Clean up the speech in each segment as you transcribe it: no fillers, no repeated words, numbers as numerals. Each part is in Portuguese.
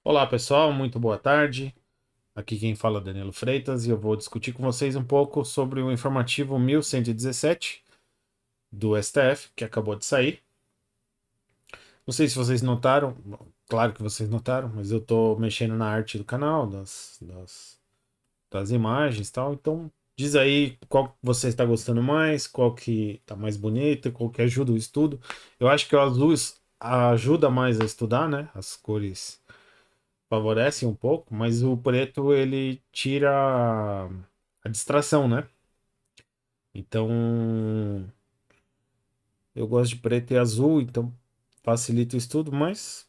Olá pessoal, muito boa tarde. Aqui quem fala é Danilo Freitas e eu vou discutir com vocês um pouco sobre o informativo 1117 do STF, que acabou de sair. Não sei se vocês notaram, bom, claro que vocês notaram, mas eu tô mexendo na arte do canal, das imagens e tal. Então diz aí qual que você está gostando mais, qual que tá mais bonito, qual que ajuda o estudo. Eu acho que o azul ajuda mais a estudar, né? As cores favorece um pouco, mas o preto ele tira a distração, né? Então eu gosto de preto e azul, então facilita o estudo, mas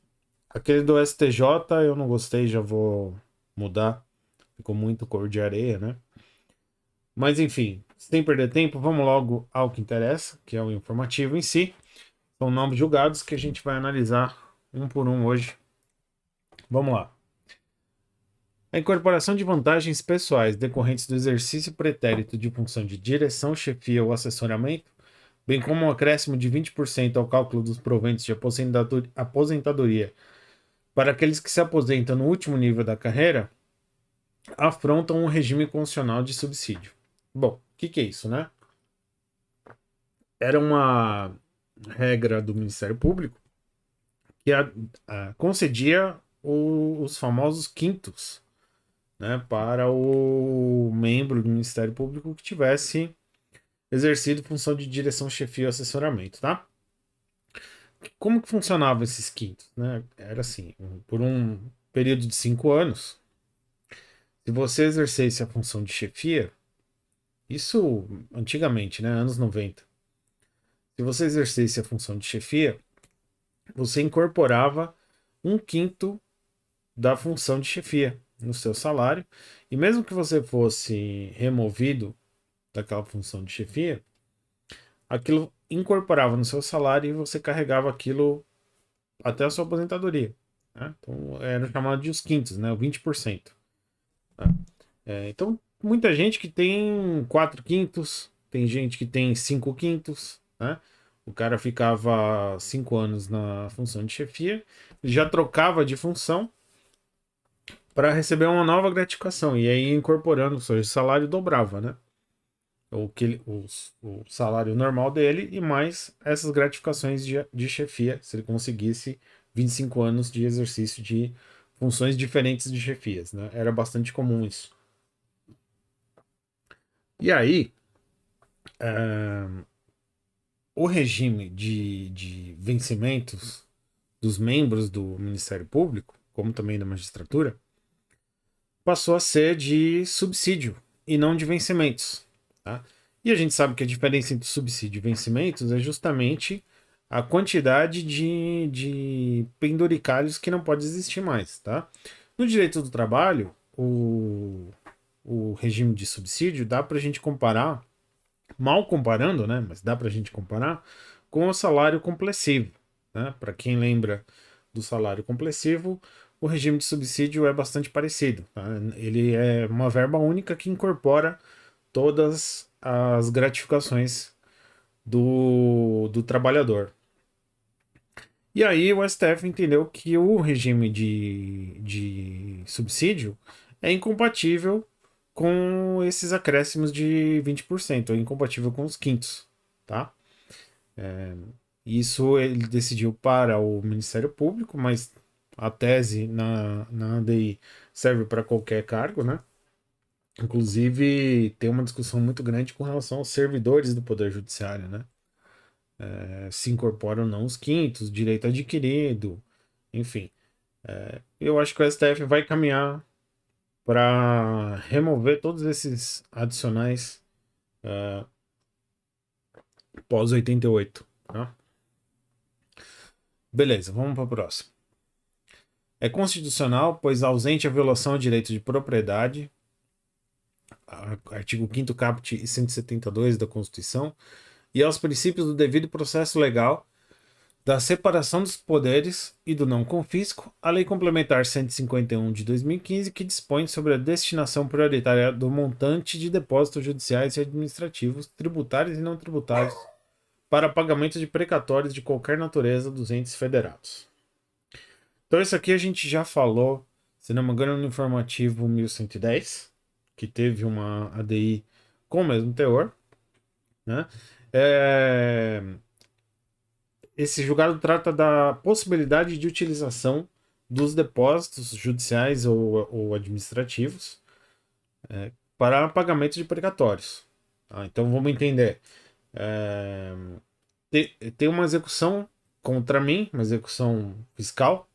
aquele do STJ eu não gostei, já vou mudar. Ficou muito cor de areia, né? Mas enfim, sem perder tempo, vamos logo ao que interessa, que é o informativo em si. São nomes julgados que a gente vai analisar um por um hoje. Vamos lá. A incorporação de vantagens pessoais decorrentes do exercício pretérito de função de direção, chefia ou assessoramento, bem como um acréscimo de 20% ao cálculo dos proventos de aposentadoria para aqueles que se aposentam no último nível da carreira, afrontam o regime constitucional de subsídio. Bom, o que é isso, né? Era uma regra do Ministério Público que concedia os famosos quintos, né, para o membro do Ministério Público que tivesse exercido função de direção, chefia e assessoramento, tá? Como que funcionavam esses quintos, né? Era assim, por um período de 5 anos, se você exercesse a função de chefia, isso antigamente, né, anos 90, se você exercesse a função de chefia, você incorporava um quinto da função de chefia no seu salário, e mesmo que você fosse removido daquela função de chefia, aquilo incorporava no seu salário e você carregava aquilo até a sua aposentadoria. Né? Então, era chamado de os quintos, né? O 20%. Né? Então, muita gente que tem 4 quintos, tem gente que tem 5 quintos, né? O cara ficava 5 anos na função de chefia, já trocava de função para receber uma nova gratificação. E aí, incorporando o seu salário, dobrava, né? O salário normal dele e mais essas gratificações de chefia, se ele conseguisse 25 anos de exercício de funções diferentes de chefias, né? Era bastante comum isso. E aí, o regime de vencimentos dos membros do Ministério Público, como também da magistratura, passou a ser de subsídio e não de vencimentos. Tá? E a gente sabe que a diferença entre subsídio e vencimentos é justamente a quantidade de penduricalhos que não pode existir mais. Tá? No direito do trabalho, o regime de subsídio dá para a gente comparar, mal comparando, né? Mas dá para a gente comparar com o salário complessivo. Né? Para quem lembra do salário complessivo, o regime de subsídio é bastante parecido. Tá? Ele é uma verba única que incorpora todas as gratificações do trabalhador. E aí o STF entendeu que o regime de subsídio é incompatível com esses acréscimos de 20%, é incompatível com os quintos, tá? Isso ele decidiu para o Ministério Público, mas a tese na ADI serve para qualquer cargo, né? Inclusive, tem uma discussão muito grande com relação aos servidores do Poder Judiciário, né? Se incorporam ou não os quintos, direito adquirido, enfim. Eu acho que o STF vai caminhar para remover todos esses adicionais pós 88, tá? Beleza, vamos para o próximo. É constitucional, pois ausente a violação ao direito de propriedade, artigo 5º caput e 172 da Constituição, e aos princípios do devido processo legal, da separação dos poderes e do não confisco, a Lei Complementar 151 de 2015, que dispõe sobre a destinação prioritária do montante de depósitos judiciais e administrativos, tributários e não tributários, para pagamento de precatórios de qualquer natureza dos entes federados. Então, isso aqui a gente já falou, se não me engano, no informativo 1110, que teve uma ADI com o mesmo teor, né? É, Esse julgado trata da possibilidade de utilização dos depósitos judiciais ou administrativos para pagamento de precatórios. Tá? Então, vamos entender. É, tem uma execução contra mim, uma execução fiscal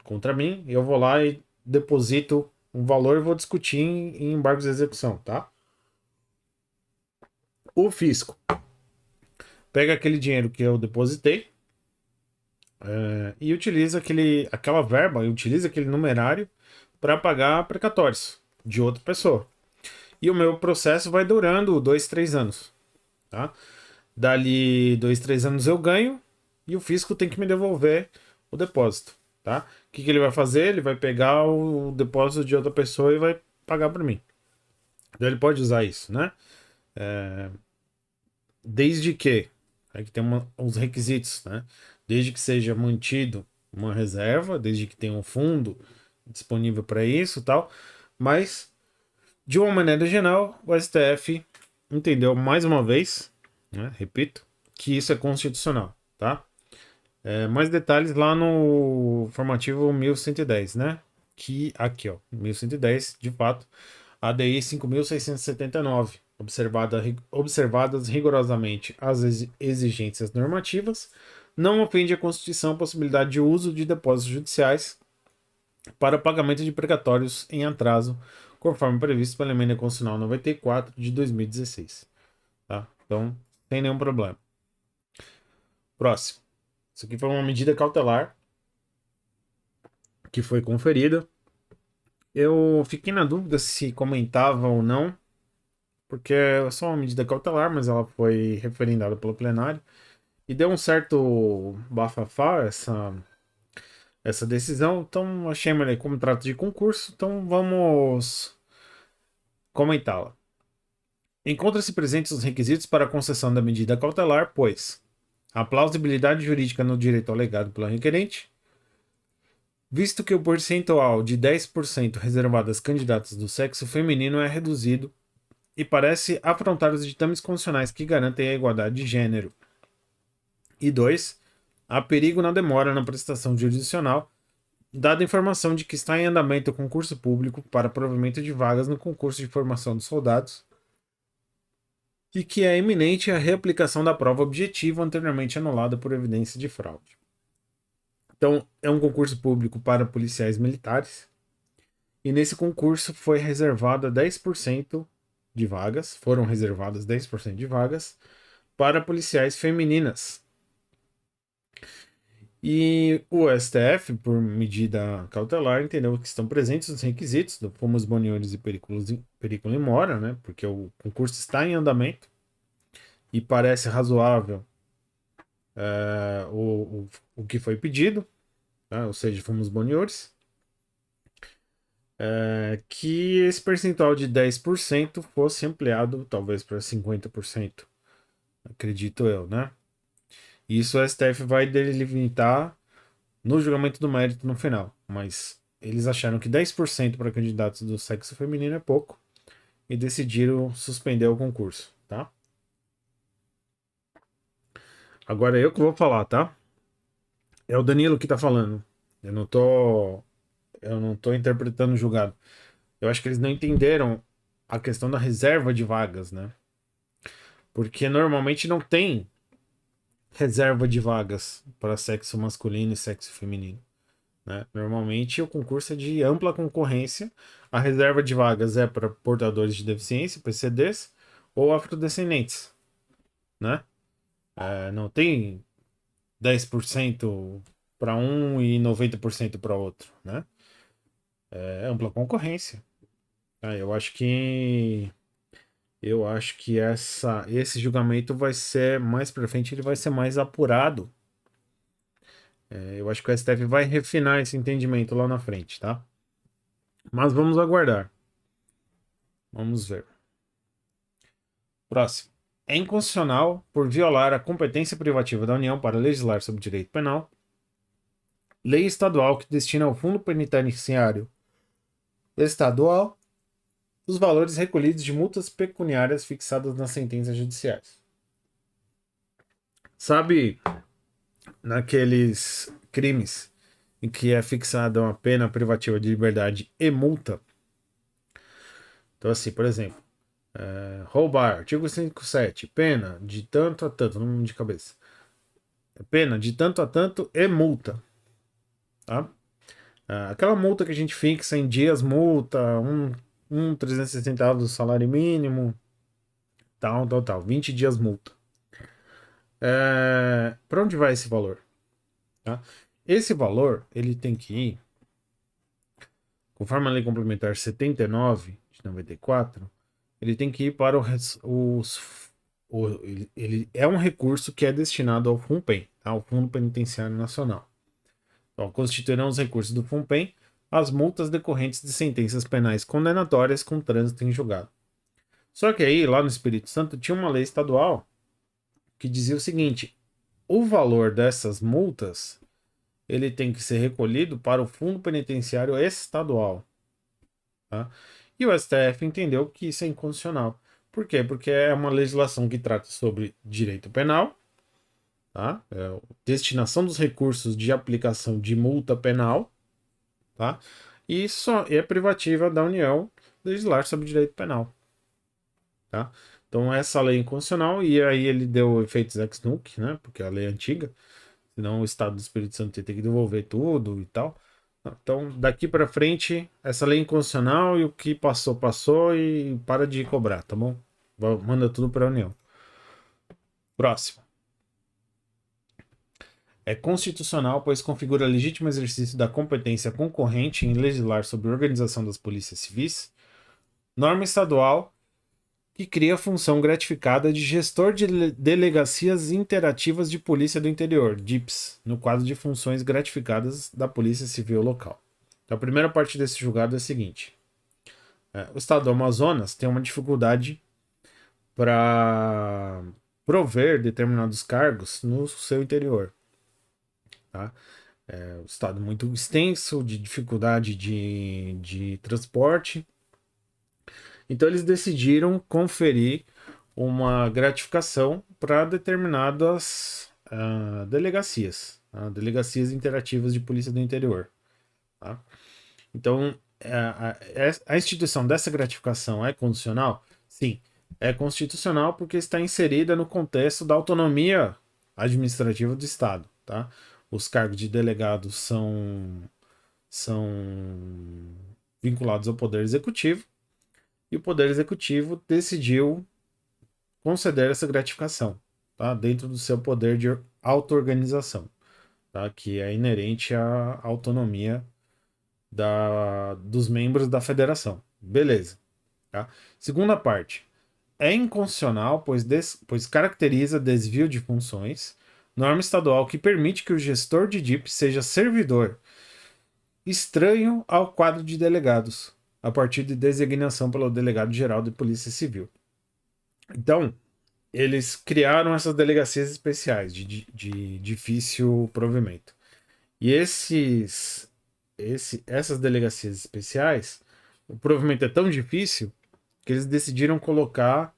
contra mim, e eu vou lá e deposito um valor e vou discutir em embargos de execução, tá? O fisco pega aquele dinheiro que eu depositei e utiliza aquela verba, e utiliza aquele numerário para pagar precatórios de outra pessoa. E o meu processo vai durando 2, 3 anos, tá? Dali 2, 3 anos eu ganho e o fisco tem que me devolver o depósito, tá? O que ele vai fazer? Ele vai pegar o depósito de outra pessoa e vai pagar para mim. Então ele pode usar isso, né? Desde que, aqui tem uns requisitos, né? Desde que seja mantido uma reserva, desde que tenha um fundo disponível para isso e tal. Mas, de uma maneira geral, o STF entendeu mais uma vez, né? Repito, que isso é constitucional, tá? Mais detalhes lá no formativo 1110, né? Que aqui, ó, 1110, de fato, ADI 5.679, observadas rigorosamente as exigências normativas, não ofende a Constituição a possibilidade de uso de depósitos judiciais para pagamento de precatórios em atraso, conforme previsto pela Emenda Constitucional 94 de 2016. Tá? Então, sem nenhum problema. Próximo. Isso aqui foi uma medida cautelar que foi conferida. Eu fiquei na dúvida se comentava ou não, porque é só uma medida cautelar, mas ela foi referendada pelo plenário. E deu um certo bafafá essa decisão, então achei melhor como trata de concurso, então vamos comentá-la. Encontra-se presentes os requisitos para a concessão da medida cautelar, pois a plausibilidade jurídica no direito alegado pela requerente, visto que o percentual de 10% reservado às candidatas do sexo feminino é reduzido e parece afrontar os ditames constitucionais que garantem a igualdade de gênero. E 2. Há perigo na demora na prestação jurisdicional, dada a informação de que está em andamento o concurso público para provimento de vagas no concurso de formação dos soldados e que é iminente a reaplicação da prova objetiva anteriormente anulada por evidência de fraude. Então, é um concurso público para policiais militares e nesse concurso foi reservado 10% de vagas, foram reservadas 10% de vagas para policiais femininas. E o STF, por medida cautelar, entendeu que estão presentes os requisitos do fumus boniores e periculum in mora, né? Porque o concurso está em andamento e parece razoável o que foi pedido, tá? Ou seja, fumus boniores, que esse percentual de 10% fosse ampliado talvez para 50%, acredito eu, né? Isso o STF vai delimitar no julgamento do mérito no final, mas eles acharam que 10% para candidatos do sexo feminino é pouco e decidiram suspender o concurso, tá? Agora eu que vou falar, tá? É o Danilo que tá falando. Eu não tô interpretando o julgado. Eu acho que eles não entenderam a questão da reserva de vagas, né? Porque normalmente não tem reserva de vagas para sexo masculino e sexo feminino. Né? Normalmente o concurso é de ampla concorrência. A reserva de vagas é para portadores de deficiência, PCDs, ou afrodescendentes. Né? Não tem 10% para um e 90% para outro. Né? É ampla concorrência. Eu acho que esse julgamento vai ser mais para frente, ele vai ser mais apurado. Eu acho que o STF vai refinar esse entendimento lá na frente, tá? Mas vamos aguardar. Vamos ver. Próximo. É inconstitucional por violar a competência privativa da União para legislar sobre direito penal lei estadual que destina ao Fundo Penitenciário Estadual os valores recolhidos de multas pecuniárias fixadas nas sentenças judiciais. Sabe, naqueles crimes em que é fixada uma pena privativa de liberdade e multa? Então, assim, por exemplo, roubar, artigo 157, pena de tanto a tanto, não de cabeça. Pena de tanto a tanto e multa. Tá? Aquela multa que a gente fixa em dias, multa, 360 do salário mínimo, tal, 20 dias multa. Para onde vai esse valor? Tá? Esse valor, ele tem que ir, conforme a Lei Complementar 79 de 94, ele tem que ir para ele é um recurso que é destinado ao FUNPEN, tá? Ao Fundo Penitenciário Nacional. Então, constituirão os recursos do FUNPEN as multas decorrentes de sentenças penais condenatórias com trânsito em julgado. Só que aí, lá no Espírito Santo, tinha uma lei estadual que dizia o seguinte: o valor dessas multas ele tem que ser recolhido para o Fundo Penitenciário Estadual. Tá? E o STF entendeu que isso é inconstitucional. Por quê? Porque é uma legislação que trata sobre direito penal, tá? Destinação dos recursos de aplicação de multa penal, tá? E só é privativa da União legislar sobre direito penal, tá? Então essa lei é inconstitucional e aí ele deu efeitos ex nunc, né? Porque a lei é antiga, senão o Estado do Espírito Santo tem que devolver tudo e tal. Então, daqui para frente, essa lei é inconstitucional e o que passou, passou e para de cobrar, tá bom? Manda tudo para a União. Próximo. É constitucional, pois configura legítimo exercício da competência concorrente em legislar sobre a organização das polícias civis. Norma estadual que cria a função gratificada de gestor de delegacias interativas de polícia do interior, DIPS, no quadro de funções gratificadas da Polícia Civil local. Então, a primeira parte desse julgado é a seguinte: o estado do Amazonas tem uma dificuldade para prover determinados cargos no seu interior. Tá? É um estado muito extenso, de dificuldade de transporte. Então eles decidiram conferir uma gratificação para determinadas delegacias, delegacias interativas de polícia do interior. Tá? Então, a instituição dessa gratificação é condicional? Sim, é constitucional porque está inserida no contexto da autonomia administrativa do Estado. Tá? Os cargos de delegados são vinculados ao Poder Executivo e o Poder Executivo decidiu conceder essa gratificação, tá? Dentro do seu poder de auto-organização, tá? Que é inerente à autonomia dos membros da federação. Beleza. Tá? Segunda parte. É inconstitucional, pois caracteriza desvio de funções, norma estadual que permite que o gestor de DIP seja servidor estranho ao quadro de delegados, a partir de designação pelo delegado-geral de Polícia Civil. Então, eles criaram essas delegacias especiais de difícil provimento. E essas delegacias especiais, o provimento é tão difícil que eles decidiram colocar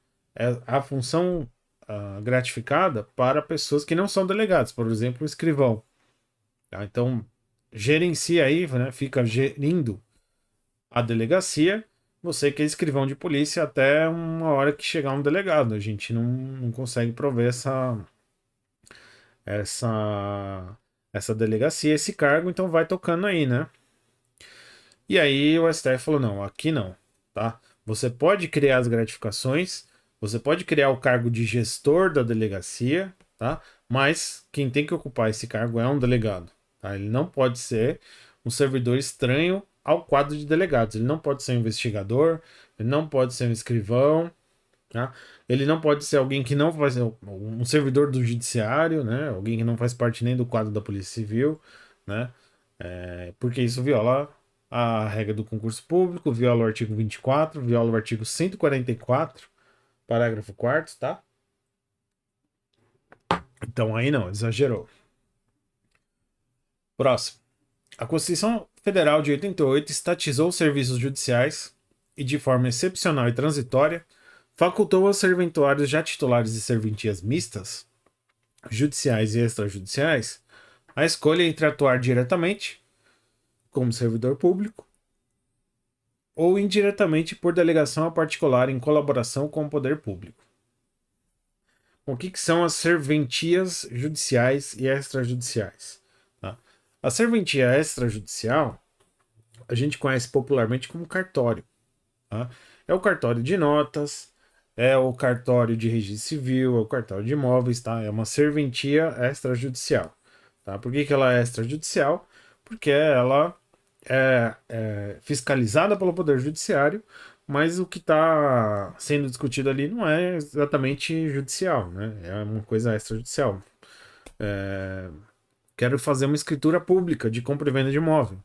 a função gratificada para pessoas que não são delegados, por exemplo, o escrivão. Tá? Então, gerencia aí, né, fica gerindo a delegacia, você que é escrivão de polícia até uma hora que chegar um delegado. A gente não consegue prover essa delegacia, esse cargo, então vai tocando aí, né? E aí o STF falou, não, aqui não, tá? Você pode criar as gratificações, você pode criar o cargo de gestor da delegacia, tá? Mas quem tem que ocupar esse cargo é um delegado, tá? Ele não pode ser um servidor estranho ao quadro de delegados. Ele não pode ser um investigador, ele não pode ser um escrivão, tá? Ele não pode ser alguém que não faz um servidor do judiciário, né? Alguém que não faz parte nem do quadro da Polícia Civil, né? Porque isso viola a regra do concurso público, viola o artigo 24, viola o artigo 144, parágrafo 4º, tá? Então aí não, exagerou. Próximo. A Constituição Federal de 88 estatizou os serviços judiciais e, de forma excepcional e transitória, facultou aos serventuários já titulares de serventias mistas, judiciais e extrajudiciais, a escolha entre atuar diretamente, como servidor público, ou indiretamente por delegação a particular em colaboração com o poder público. O que são as serventias judiciais e extrajudiciais? Tá? A serventia extrajudicial a gente conhece popularmente como cartório. Tá? É o cartório de notas, é o cartório de registro civil, é o cartório de imóveis, tá? É uma serventia extrajudicial. Tá? Por que ela é extrajudicial? Porque ela é fiscalizada pelo Poder Judiciário, mas o que está sendo discutido ali não é exatamente judicial, né? É uma coisa extrajudicial. Quero fazer uma escritura pública de compra e venda de imóvel.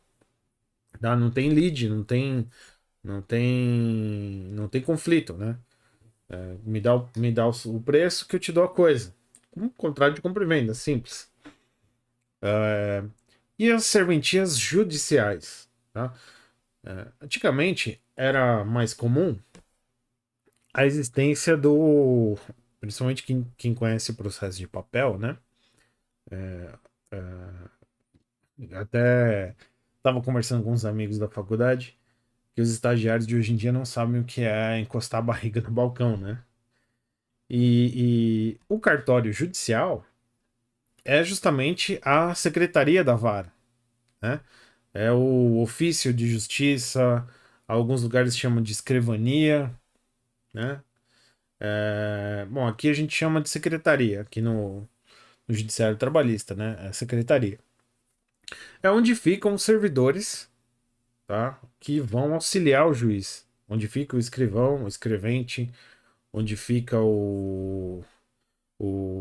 Tá? Não tem lide, não tem conflito, né? Me dá o preço que eu te dou a coisa. Um contrato de compra e venda, simples. E as serventias judiciais, tá? Antigamente era mais comum a existência do. Principalmente quem conhece o processo de papel, né? Até estava conversando com uns amigos da faculdade que os estagiários de hoje em dia não sabem o que é encostar a barriga no balcão, né? E o cartório judicial é justamente a secretaria da vara, né? É o ofício de justiça, alguns lugares chamam de escrivania, né? Bom, aqui a gente chama de secretaria, aqui no Judiciário Trabalhista, né? É secretaria. É onde ficam os servidores, tá? Que vão auxiliar o juiz. Onde fica o escrivão, o escrevente, onde fica o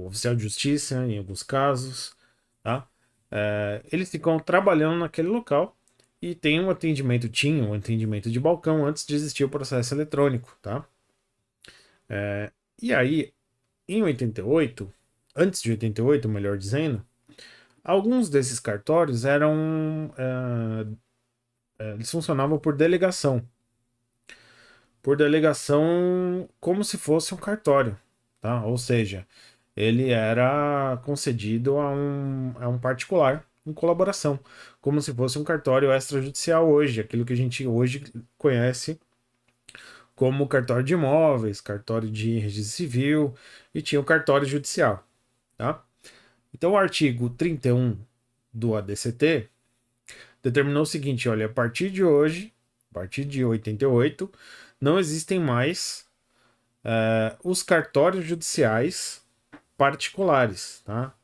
oficial de justiça, em alguns casos, tá? Eles ficam trabalhando naquele local e tinha um atendimento de balcão antes de existir o processo eletrônico, tá? E aí, em 88, antes de 88, melhor dizendo, alguns desses cartórios eles funcionavam por delegação. Por delegação como se fosse um cartório, tá? Ou seja, ele era concedido a um particular em colaboração, como se fosse um cartório extrajudicial hoje, aquilo que a gente hoje conhece como cartório de imóveis, cartório de registro civil e tinha o cartório judicial, tá? Então o artigo 31 do ADCT determinou o seguinte, olha, a partir de hoje, a partir de 88, não existem mais os cartórios judiciais particulares, tá?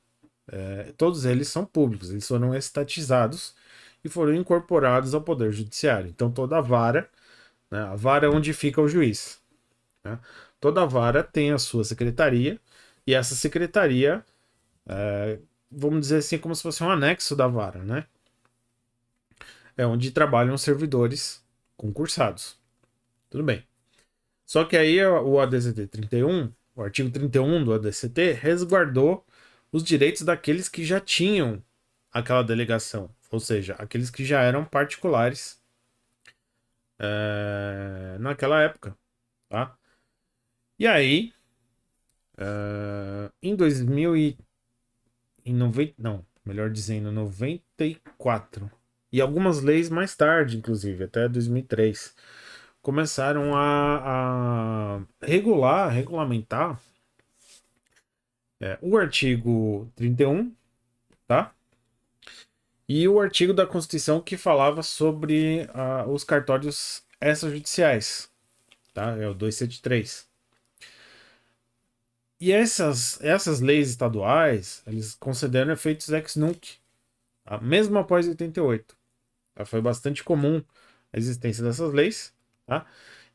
Todos eles são públicos, eles foram estatizados e foram incorporados ao Poder Judiciário. Então toda a vara, né, a vara é onde fica o juiz, né? Toda a vara tem a sua secretaria e essa secretaria, vamos dizer assim, como se fosse um anexo da vara, né? É onde trabalham os servidores concursados. Tudo bem. Só que aí o ADCT 31, o artigo 31 do ADCT, resguardou os direitos daqueles que já tinham aquela delegação, ou seja, aqueles que já eram particulares naquela época, tá? E aí, em 2000 em 90, não, melhor dizendo, 94, e algumas leis mais tarde, inclusive, até 2003, começaram a regulamentar o artigo 31, tá? E o artigo da Constituição que falava sobre os cartórios extrajudiciais, tá? É o 273. E essas leis estaduais, eles consideram efeitos ex nunc, tá? Mesmo após 88. Tá? Foi bastante comum a existência dessas leis, tá?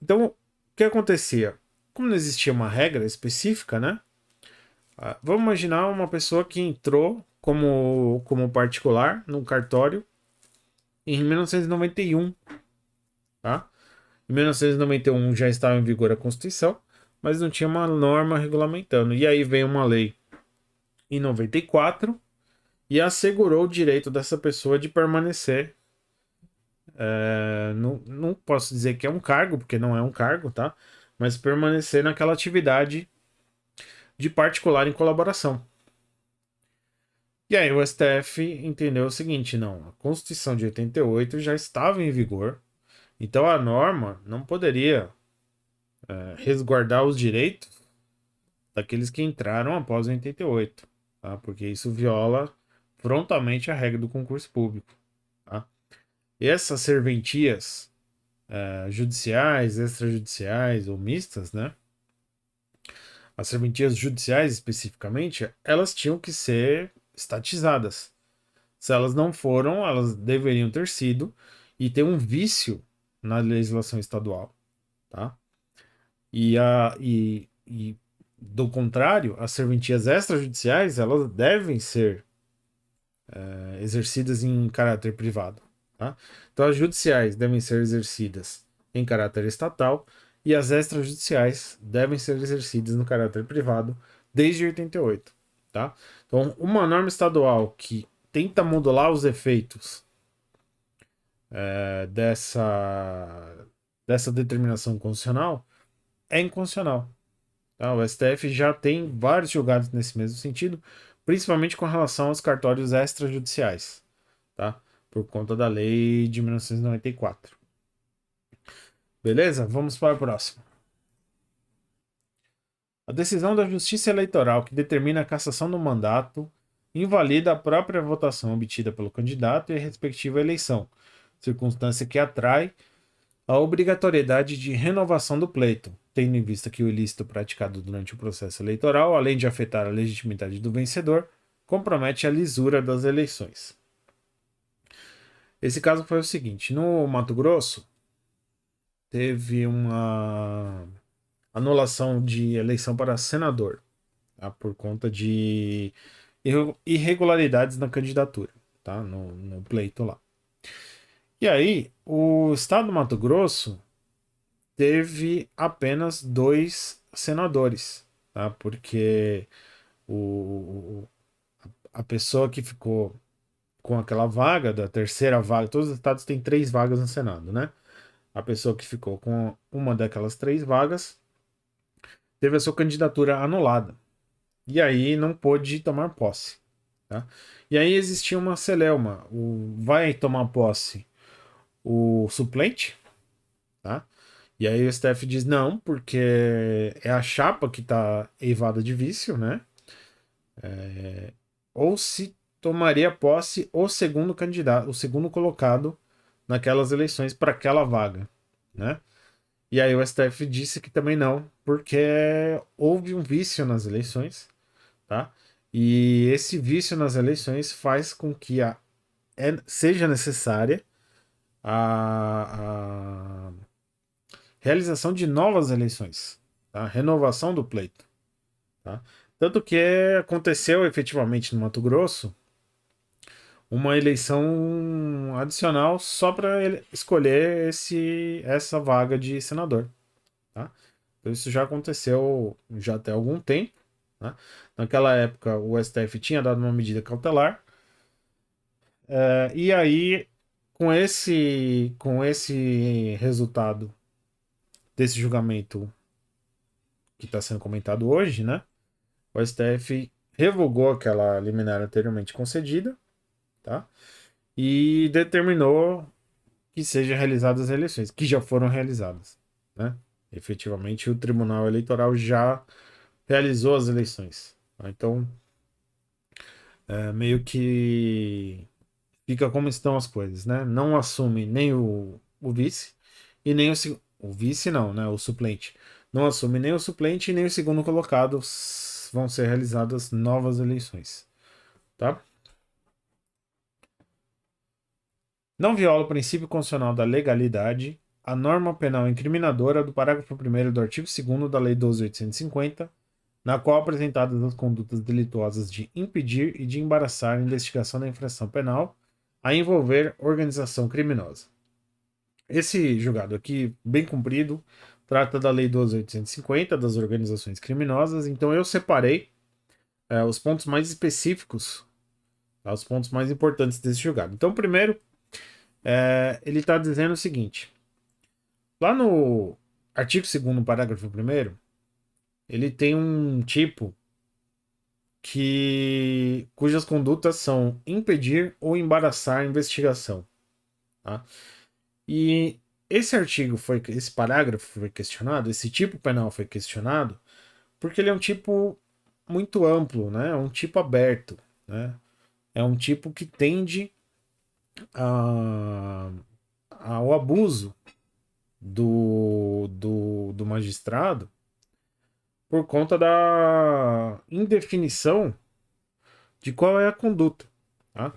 Então, o que acontecia? Como não existia uma regra específica, né? Vamos imaginar uma pessoa que entrou como particular no cartório em 1991, tá? Em 1991 já estava em vigor a Constituição, mas não tinha uma norma regulamentando. E aí veio uma lei em 94 e assegurou o direito dessa pessoa de permanecer. Não posso dizer que é um cargo, porque não é um cargo, tá? Mas permanecer naquela atividade de particular em colaboração. E aí o STF entendeu o seguinte, não, a Constituição de 88 já estava em vigor, então a norma não poderia resguardar os direitos daqueles que entraram após 88, tá? Porque isso viola frontalmente a regra do concurso público, tá? E essas serventias judiciais, extrajudiciais ou mistas, né? As serventias judiciais especificamente, elas tinham que ser estatizadas. Se elas não foram, elas deveriam ter sido, e tem um vício na legislação estadual, tá? E do contrário, as serventias extrajudiciais, elas devem ser exercidas em caráter privado, tá? Então as judiciais devem ser exercidas em caráter estatal e as extrajudiciais devem ser exercidas no caráter privado desde 88, tá? Então uma norma estadual que tenta modular os efeitos dessa determinação constitucional é inconstitucional. Tá? O STF já tem vários julgados nesse mesmo sentido, principalmente com relação aos cartórios extrajudiciais, tá? Por conta da lei de 1994. Beleza? Vamos para o próximo. A decisão da Justiça Eleitoral que determina a cassação do mandato invalida a própria votação obtida pelo candidato e a respectiva eleição, circunstância que atrai a obrigatoriedade de renovação do pleito, tendo em vista que o ilícito praticado durante o processo eleitoral, além de afetar a legitimidade do vencedor, compromete a lisura das eleições. Esse caso foi o seguinte: no Mato Grosso, teve uma anulação de eleição para senador, tá? Por conta de irregularidades na candidatura, tá? No pleito lá. E aí, o estado do Mato Grosso teve apenas 2 senadores, tá? Porque o, a pessoa que ficou com aquela vaga, da terceira vaga, todos os estados têm 3 vagas no Senado, né? A pessoa que ficou com uma daquelas 3 vagas teve a sua candidatura anulada. E aí não pôde tomar posse, tá? E aí existia uma celeuma. Vai tomar posse o suplente, tá? E aí o STF diz não, porque é a chapa que está eivada de vício, né? Ou se tomaria posse o segundo candidato, o segundo colocado naquelas eleições para aquela vaga, né? E aí o STF disse que também não, porque houve um vício nas eleições, tá? E esse vício nas eleições faz com que seja necessária a realização de novas eleições, tá? Renovação do pleito, tá? Tanto que aconteceu efetivamente no Mato Grosso uma eleição adicional só para escolher essa vaga de senador, tá? Então isso já aconteceu já até algum tempo, tá? Naquela época o STF tinha dado uma medida cautelar, e aí com esse resultado desse julgamento que está sendo comentado hoje, né? O STF revogou aquela liminar anteriormente concedida, tá? E determinou que sejam realizadas as eleições, que já foram realizadas, né? Efetivamente, o Tribunal Eleitoral já realizou as eleições, tá? Então, meio que fica como estão as coisas, né? Não assume nem o vice e nem o vice não, né? O suplente. Não assume nem o suplente e nem o segundo colocado. Vão ser realizadas novas eleições, tá? Não viola o princípio constitucional da legalidade a norma penal incriminadora do parágrafo 1º do artigo 2º da Lei 12.850, na qual apresentadas as condutas delituosas de impedir e de embaraçar a investigação da infração penal a envolver organização criminosa. Esse julgado aqui, bem comprido, trata da Lei 12.850, das organizações criminosas, então eu separei os pontos mais específicos Tá? Os pontos mais importantes desse julgado. Então, primeiro, ele está dizendo o seguinte: lá no artigo 2º, parágrafo 1º, ele tem um tipo cujas condutas são impedir ou embaraçar a investigação. Tá? E esse parágrafo foi questionado, esse tipo penal foi questionado, porque ele é um tipo muito amplo, né? É um tipo aberto, né? É um tipo que tende ao abuso do magistrado por conta da indefinição de qual é a conduta. Tá?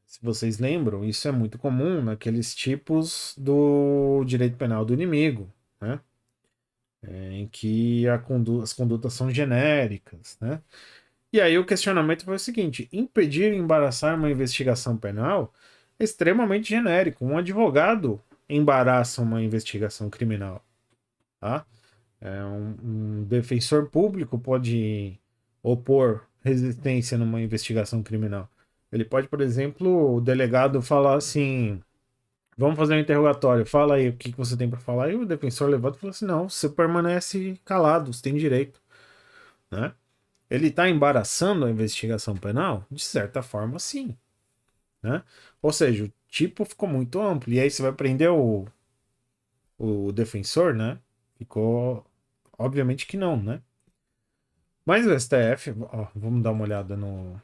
Se vocês lembram, isso é muito comum naqueles tipos do direito penal do inimigo, né? Em que as condutas são genéricas, né? E aí o questionamento foi o seguinte: impedir e embaraçar uma investigação penal é extremamente genérico. Um advogado embaraça uma investigação criminal, tá? Um defensor público pode opor resistência numa investigação criminal. Ele pode, por exemplo, o delegado falar assim: vamos fazer um interrogatório, fala aí o que você tem para falar. E o defensor levanta e fala assim: não, você permanece calado, você tem direito, né? Ele está embaraçando a investigação penal? De certa forma, sim, né? Ou seja, o tipo ficou muito amplo. E aí você vai prender o defensor, né? Ficou. Obviamente que não, né? Mas o STF, ó, vamos dar uma olhada no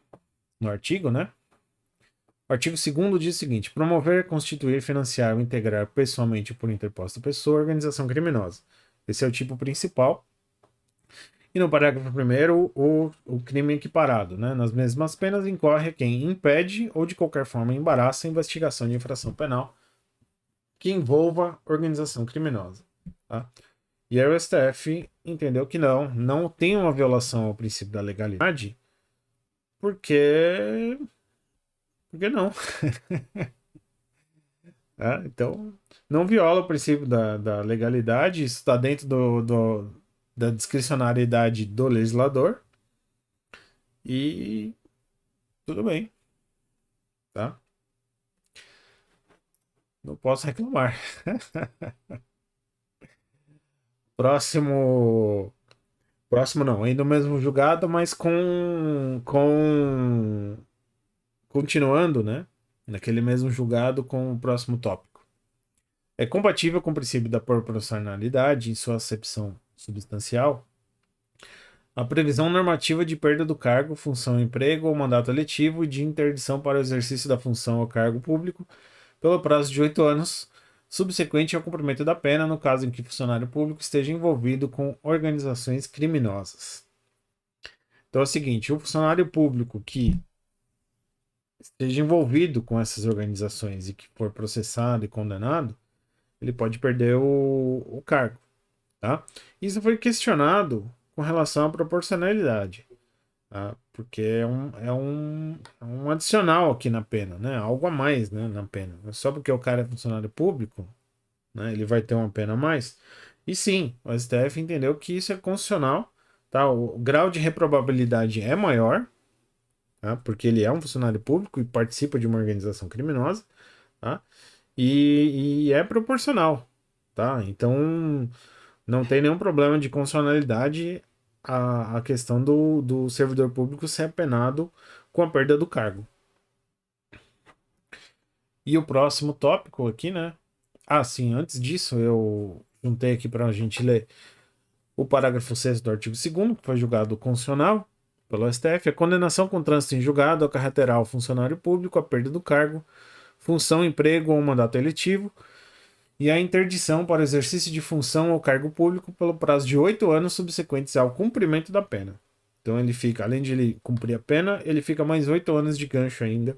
artigo, né? O artigo 2º diz o seguinte: promover, constituir, financiar ou integrar pessoalmente por interposta pessoa organização criminosa. Esse é o tipo principal. E no parágrafo 1º, o crime equiparado, né? Nas mesmas penas incorre quem impede ou de qualquer forma embaraça a investigação de infração penal que envolva organização criminosa. Tá? E aí o STF entendeu que não tem uma violação ao princípio da legalidade, porque não. Então, não viola o princípio da legalidade, isso está dentro da discricionariedade do legislador e tudo bem, tá? Não posso reclamar. Próximo. Próximo não, ainda o mesmo julgado, mas continuando, né? Naquele mesmo julgado com o próximo tópico. É compatível com o princípio da proporcionalidade em sua acepção substancial a previsão normativa de perda do cargo, função, emprego ou mandato eletivo e de interdição para o exercício da função ou cargo público pelo prazo de 8 anos, subsequente ao cumprimento da pena, no caso em que o funcionário público esteja envolvido com organizações criminosas. Então é o seguinte: o funcionário público que esteja envolvido com essas organizações e que for processado e condenado, ele pode perder o cargo. Tá? Isso foi questionado com relação à proporcionalidade, tá? Porque é um adicional aqui na pena, né? Algo a mais, né, na pena. Só porque o cara é funcionário público, né, ele vai ter uma pena a mais. E sim, o STF entendeu que isso é constitucional, tá? O grau de reprovabilidade é maior, tá? Porque ele é um funcionário público e participa de uma organização criminosa, tá? E é proporcional, tá? Então não tem nenhum problema de constitucionalidade a questão do servidor público ser penado com a perda do cargo. E o próximo tópico aqui, né? Ah, sim, antes disso eu juntei aqui para a gente ler o parágrafo 6º do artigo 2º, que foi julgado constitucional pelo STF. A condenação com trânsito em julgado acarreterá ao funcionário público a perda do cargo, função, emprego ou mandato eletivo e a interdição para o exercício de função ou cargo público pelo prazo de 8 anos subsequentes ao cumprimento da pena. Então ele fica, além de ele cumprir a pena, ele fica mais 8 anos de gancho ainda,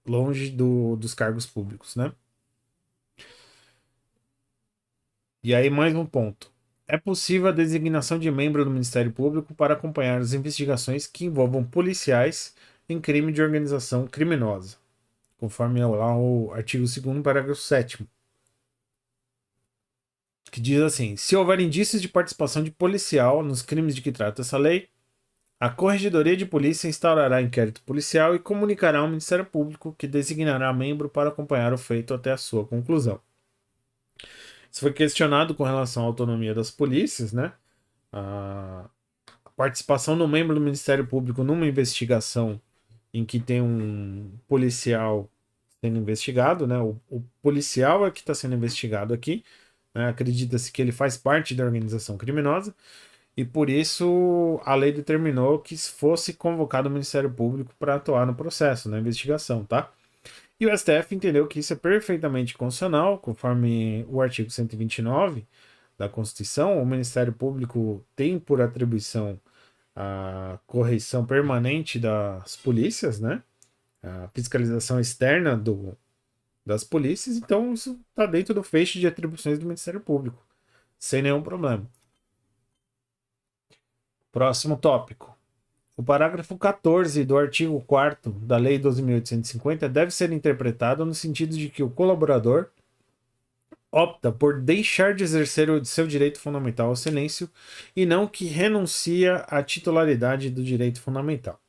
longe dos cargos públicos, né? E aí mais um ponto. É possível a designação de membro do Ministério Público para acompanhar as investigações que envolvam policiais em crime de organização criminosa, conforme lá o artigo 2º, parágrafo 7º, que diz assim: se houver indícios de participação de policial nos crimes de que trata essa lei, A Corregedoria de Polícia instaurará inquérito policial e comunicará ao Ministério Público, que designará membro para acompanhar o feito até a sua conclusão. Isso foi questionado com relação à autonomia das polícias, né? A participação do membro do Ministério Público numa investigação em que tem um policial sendo investigado, né? O policial é que está sendo investigado aqui, né? Acredita-se que ele faz parte da organização criminosa e por isso a lei determinou que fosse convocado o Ministério Público para atuar no processo, na investigação, tá? E o STF entendeu que isso é perfeitamente constitucional, conforme o artigo 129 da Constituição. O Ministério Público tem por atribuição a correição permanente das polícias, né? A fiscalização externa das polícias, então isso está dentro do feixe de atribuições do Ministério Público, sem nenhum problema. Próximo tópico. O parágrafo 14 do artigo 4º da Lei 12.850 deve ser interpretado no sentido de que o colaborador opta por deixar de exercer o seu direito fundamental ao silêncio e não que renuncia à titularidade do direito fundamental.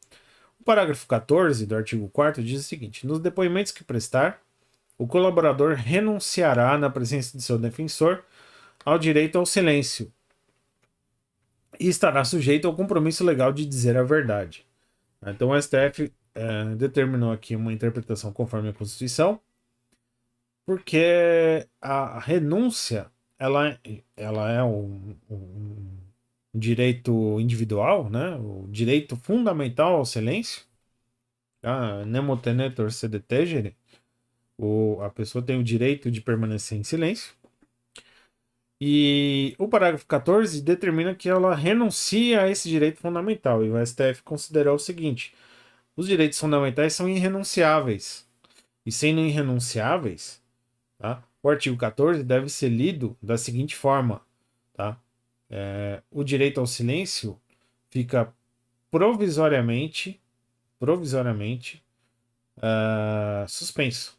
O parágrafo 14 do artigo 4º diz o seguinte: nos depoimentos que prestar, o colaborador renunciará na presença de seu defensor ao direito ao silêncio e estará sujeito ao compromisso legal de dizer a verdade. Então o STF determinou aqui uma interpretação conforme a Constituição, porque a renúncia ela é um direito individual, né? O direito fundamental ao silêncio. Nemo tenetur sed tegere. A pessoa tem o direito de permanecer em silêncio. E o parágrafo 14 determina que ela renuncia a esse direito fundamental. E o STF considerou o seguinte: os direitos fundamentais são irrenunciáveis. E sendo irrenunciáveis, tá, o artigo 14 deve ser lido da seguinte forma: tá? O direito ao silêncio fica provisoriamente suspenso.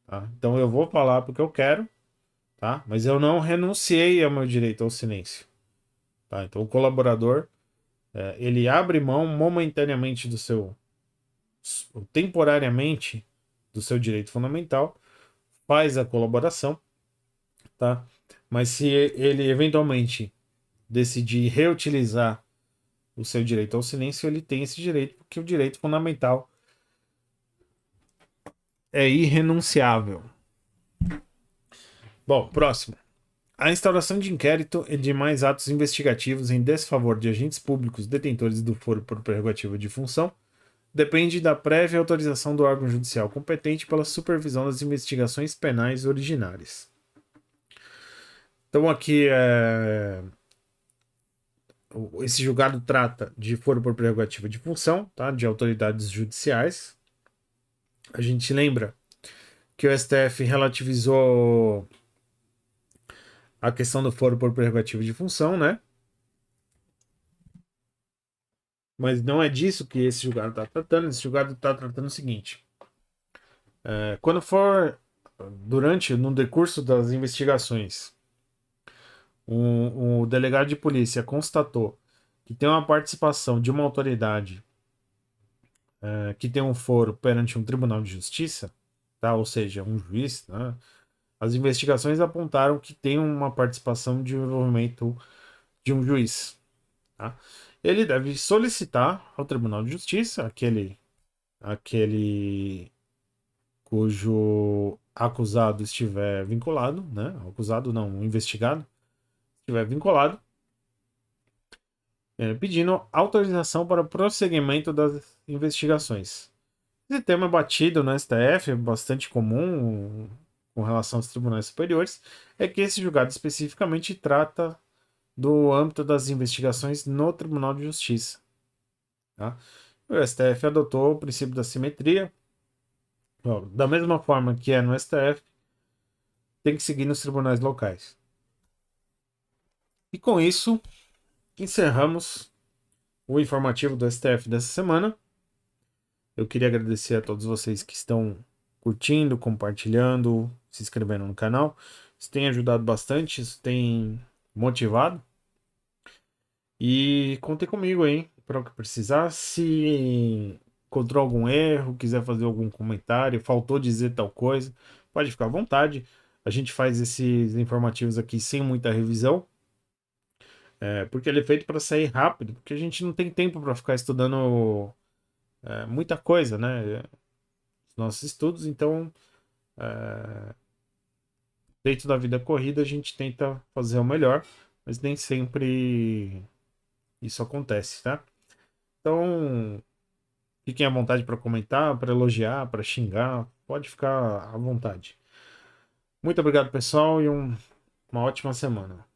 Tá? Então eu vou falar porque eu quero, tá? Mas eu não renunciei ao meu direito ao silêncio. Tá? Então o colaborador ele abre mão momentaneamente temporariamente do seu direito fundamental, faz a colaboração, tá? Mas se ele eventualmente decidir reutilizar o seu direito ao silêncio, ele tem esse direito, porque o direito fundamental é irrenunciável. Bom, próximo. A instauração de inquérito e demais atos investigativos em desfavor de agentes públicos detentores do foro por prerrogativa de função depende da prévia autorização do órgão judicial competente pela supervisão das investigações penais originárias. Então aqui esse julgado trata de foro por prerrogativa de função, tá? De autoridades judiciais. A gente lembra que o STF relativizou a questão do foro por prerrogativa de função, né? Mas não é disso que esse julgado está tratando. Esse julgado está tratando o seguinte: quando for no decurso das investigações, o delegado de polícia constatou que tem uma participação de uma autoridade que tem um foro perante um tribunal de justiça, tá? Ou seja, um juiz, né? As investigações apontaram que tem uma participação de envolvimento de um juiz, tá? Ele deve solicitar ao Tribunal de Justiça, aquele cujo acusado estiver vinculado, né? Acusado não, o investigado estiver vinculado, pedindo autorização para o prosseguimento das investigações. Esse tema é batido no STF, é bastante comum com relação aos tribunais superiores, é que esse julgado especificamente trata do âmbito das investigações no Tribunal de Justiça. Tá? O STF adotou o princípio da simetria. Bom, da mesma forma que é no STF, tem que seguir nos tribunais locais. E com isso, encerramos o informativo do STF dessa semana. Eu queria agradecer a todos vocês que estão curtindo, compartilhando, se inscrevendo no canal. Isso tem ajudado bastante, isso tem motivado. E contem comigo aí para o que precisar. Se encontrou algum erro, quiser fazer algum comentário, faltou dizer tal coisa, pode ficar à vontade. A gente faz esses informativos aqui sem muita revisão, porque ele é feito para sair rápido, porque a gente não tem tempo para ficar estudando muita coisa, né? Nossos estudos, então, dentro da vida corrida, a gente tenta fazer o melhor, mas nem sempre isso acontece, tá? Então, fiquem à vontade para comentar, para elogiar, para xingar, pode ficar à vontade. Muito obrigado, pessoal, e uma ótima semana.